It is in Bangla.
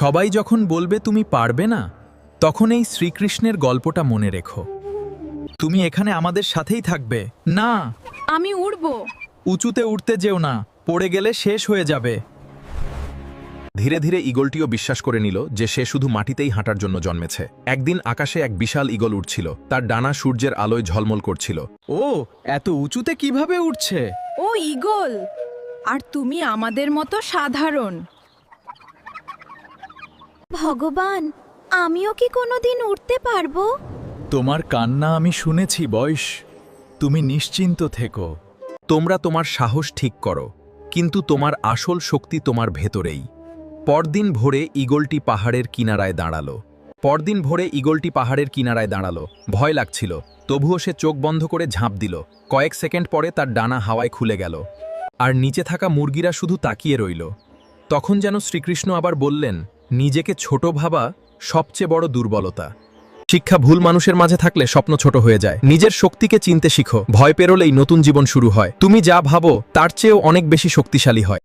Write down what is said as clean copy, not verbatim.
সবাই যখন বলবে তুমি পারবে না, তখন এই শ্রীকৃষ্ণের গল্পটা মনে রেখো। তুমি এখানে আমাদের সাথেই থাকবে। না, আমি উড়ব। উঁচুতে উঠতে যেও না, পড়ে গেলে শেষ হয়ে যাবে। ধীরে ধীরে ঈগলটিও বিশ্বাস করে নিল যে সে শুধু মাটিতেই হাঁটার জন্য জন্মেছে। একদিন আকাশে এক বিশাল ঈগল উড়ছিল, তার ডানা সূর্যের আলোয় ঝলমল করছিল। ও, এত উঁচুতে কিভাবে উঠছে? ও ঈগল, আর তুমি আমাদের মতো সাধারণ। ভগবান, আমিও কি কোনোদিন উঠতে পারবো? তোমার কান্না আমি শুনেছি বয়স, তুমি নিশ্চিন্ত থেকো। তোমরা তোমার সাহস ঠিক করো, কিন্তু তোমার আসল শক্তি তোমার ভেতরেই। পরদিন ভোরে ঈগলটি পাহাড়ের কিনারায় দাঁড়ালো। ভয় লাগছিল, তবুও সে চোখ বন্ধ করে ঝাঁপ দিল। কয়েক সেকেন্ড পরে তার ডানা হাওয়ায় খুলে গেল, আর নিচে থাকা মুরগিরা শুধু তাকিয়ে রইল। তখন যেন শ্রীকৃষ্ণ আবার বললেন, নিজেকে ছোট ভাবা সবচেয়ে বড় দুর্বলতা। শিক্ষা: ভুল মানুষের মাঝে থাকলে স্বপ্ন ছোট হয়ে যায়। নিজের শক্তিকে চিনতে শিখো, ভয় পেরোলেই নতুন জীবন শুরু হয়। তুমি যা ভাবো তার চেয়েও অনেক বেশি শক্তিশালী হয়।